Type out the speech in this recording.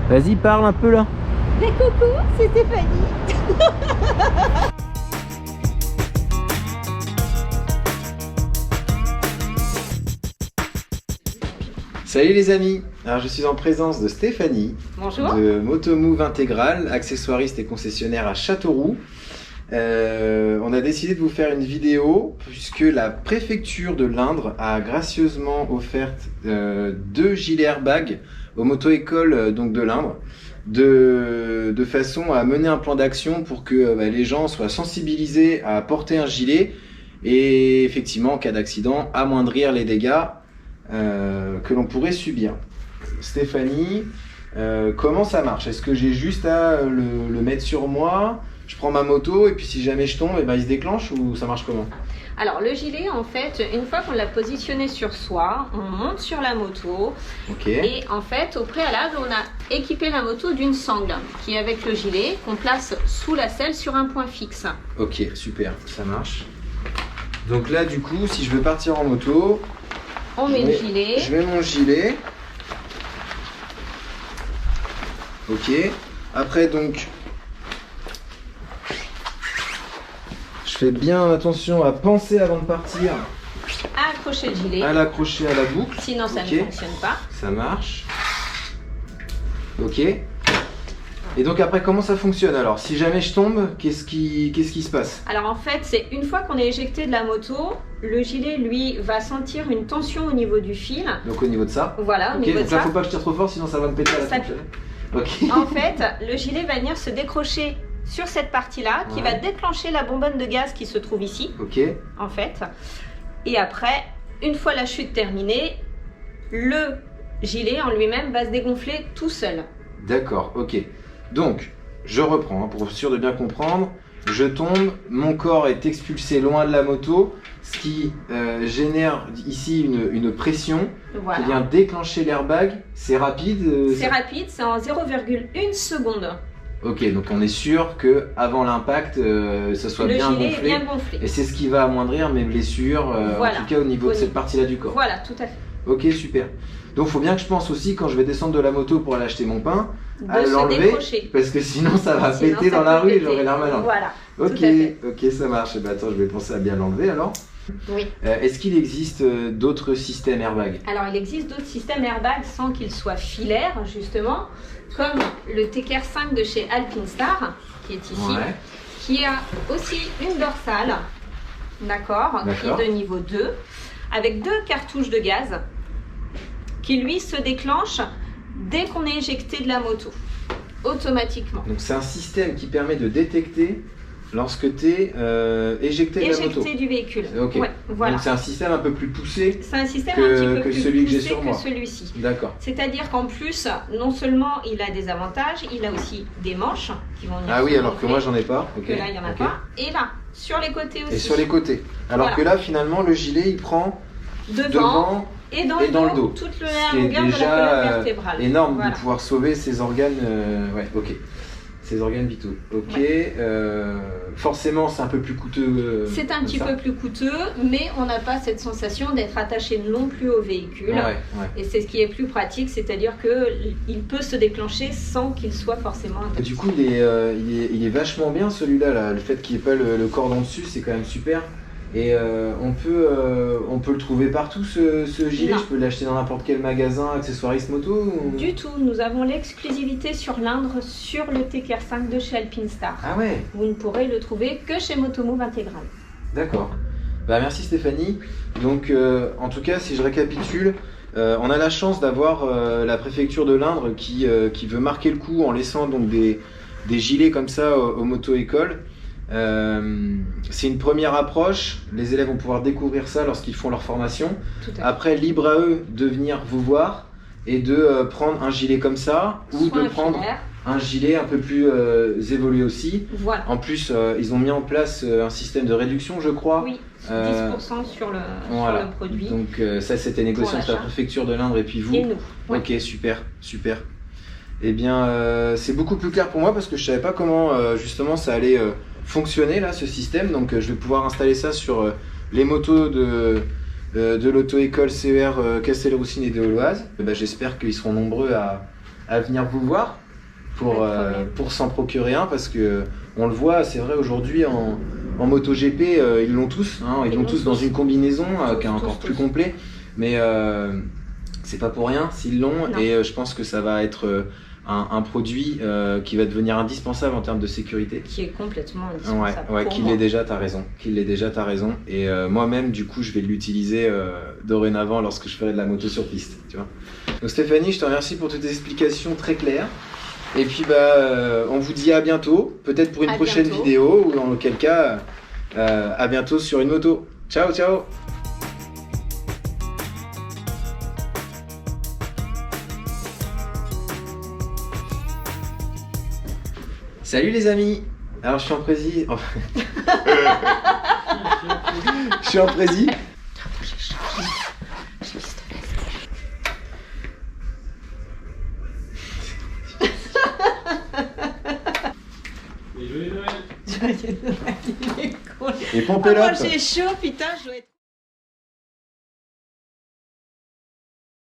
Vas-y, parle un peu là. Mais coucou, c'est Stéphanie. Salut les amis. Alors je suis en présence de Stéphanie. Bonjour. De Motomove Intégral, accessoiriste et concessionnaire à Châteauroux. On a décidé de vous faire une vidéo puisque la préfecture de l'Indre a gracieusement offert 2 gilets airbag aux moto-écoles donc de l'Indre de façon à mener un plan d'action pour que les gens soient sensibilisés à porter un gilet et effectivement en cas d'accident amoindrir les dégâts que l'on pourrait subir. Stéphanie, comment ça marche? Est-ce que j'ai juste à le mettre sur moi? Je prends ma moto et puis si jamais je tombe, il se déclenche ou ça marche comment? Alors le gilet, en fait, une fois qu'on l'a positionné sur soi, on monte sur la moto. Ok. Et en fait, au préalable, on a équipé la moto d'une sangle qui est avec le gilet qu'on place sous la selle sur un point fixe. Ok, super, ça marche. Donc là, du coup, si je veux partir en moto, On met le gilet. Je mets mon gilet. Ok. Après, donc, je fais bien attention à penser avant de partir, À accrocher le gilet. à l'accrocher à la boucle. Sinon, ça Ok. ne fonctionne pas. Ça marche. Ok. Et donc après, comment ça fonctionne alors? Si jamais je tombe, qu'est-ce qui se passe? Alors en fait, c'est une fois qu'on est éjecté de la moto, le gilet, lui, va sentir une tension au niveau du fil. Donc au niveau de ça. Voilà, au Ok, niveau donc de là, ça. faut pas que je tire trop fort, sinon ça va me péter à la Ça- tronche. Ok. En fait, le gilet va venir se décrocher sur cette partie-là, qui Ouais. va déclencher la bonbonne de gaz qui se trouve ici, Ok. en fait. Et après, une fois la chute terminée, le gilet en lui-même va se dégonfler tout seul. D'accord, ok. Donc, je reprends, hein, pour être sûr de bien comprendre. Je tombe, mon corps est expulsé loin de la moto, ce qui génère ici une pression qui Voilà. vient déclencher l'airbag. C'est rapide C'est rapide, c'est en 0,1 seconde. Ok, donc on est sûr que avant l'impact, ça soit Le bien gilet est gonflé. bien gonflé. Et c'est ce qui va amoindrir mes blessures, Voilà. en tout cas au niveau de Au cette niveau. partie-là du corps. Voilà, tout à fait. Ok, super. Donc faut bien que je pense aussi quand je vais descendre de la moto pour aller acheter mon pain, à De se l'enlever, décrocher. parce que sinon ça va Sinon, péter ça dans la peut rue et péter. j'aurai l'air malin. Voilà. Ok, tout à fait. ok, ça marche. Eh ben, attends, je vais penser à bien l'enlever alors. Oui. Est-ce qu'il existe d'autres systèmes airbags? Alors, il existe d'autres systèmes airbags sans qu'ils soient filaires, justement, comme le TKR 5 de chez Alpinstar, qui est ici, Ouais. qui a aussi une dorsale, d'accord, qui D'accord. est de niveau 2, avec 2 cartouches de gaz, qui lui se déclenchent dès qu'on est éjecté de la moto, automatiquement. Donc c'est un système qui permet de détecter lorsque tu es éjecté de la moto. Éjecté du véhicule. Ok. Ouais, voilà. Donc c'est un système un peu plus poussé. C'est un système que- un petit peu que plus celui que j'ai poussé sur que moi. celui-ci. D'accord. C'est-à-dire qu'en plus, non seulement il a des avantages, il a aussi des manches qui vont venir Ah oui, se alors que gonfler, moi j'en ai pas. Ok. que là il n'y en a Ok. pas. Et là, sur les côtés aussi. Et sur les côtés. Alors Voilà. que là finalement le gilet il prend Devant, devant. et dans, et le, dans dos, le dos. toute Ce la qui est longueur de la déjà colonne vertébrale. énorme Voilà. de pouvoir sauver ses organes. Ouais, ok. Ses organes vitaux. Ok. Forcément, c'est un peu plus coûteux. C'est un comme petit ça. peu plus coûteux, mais on n'a pas cette sensation d'être attaché non plus au véhicule. Ouais, ouais. Et c'est ce qui est plus pratique, c'est-à-dire qu'il peut se déclencher sans qu'il soit forcément attaché. Du coup, il est vachement bien celui-là. Là. Le fait qu'il n'y ait pas le cordon dessus, c'est quand même super. Et on peut le trouver partout ce gilet. Non. Je peux l'acheter dans n'importe quel magasin, accessoiriste moto ou... Du tout, nous avons l'exclusivité sur l'Indre sur le TKR 5 de chez Alpinstar. Ah ouais, Vous ne pourrez le trouver que chez Motomove Intégral. d'accord. Bah, merci Stéphanie. Donc en tout cas, si je récapitule, on a la chance d'avoir la préfecture de l'Indre qui veut marquer le coup en laissant donc des gilets comme ça aux moto-écoles. C'est une première approche, les élèves vont pouvoir découvrir ça lorsqu'ils font leur formation. Tout à fait. Après, libre à eux de venir vous voir et de prendre un gilet comme ça ou Soit de un prendre filaire. un gilet un peu plus évolué aussi. Voilà. En plus, ils ont mis en place un système de réduction, je crois. Oui, Euh, 10% sur le Voilà. produit. Donc ça, c'était négocié entre la l'achat. préfecture de l'Indre et puis vous. Et nous. Ouais. Ok, super, super. Eh bien, c'est beaucoup plus clair pour moi parce que je savais pas comment justement ça allait fonctionner là, ce système. Donc, je vais pouvoir installer ça sur les motos de l'auto-école CER Castelroussine et de Auloise. J'espère qu'ils seront nombreux à venir vous voir pour s'en procurer un, parce que on le voit, c'est vrai, aujourd'hui en MotoGP, ils l'ont tous, hein, ils l'ont tous dans une combinaison qui est encore plus complet, mais c'est pas pour rien s'ils l'ont, et je pense que ça va être un produit qui va devenir indispensable en termes de sécurité. Qui est complètement indispensable. Ouais, qu'il l'est déjà, t'as raison. Et moi-même, du coup, je vais l'utiliser dorénavant lorsque je ferai de la moto sur piste. Tu vois. Donc Stéphanie, je te remercie pour toutes tes explications très claires. Et puis on vous dit à bientôt, peut-être pour une prochaine vidéo, ou dans lequel cas, à bientôt sur une moto. Ciao, ciao. Salut les amis. Alors je suis en prési. Je suis en prési. Joyeux Noël. Et pompez-le. Moi j'ai chaud, putain, je dois être...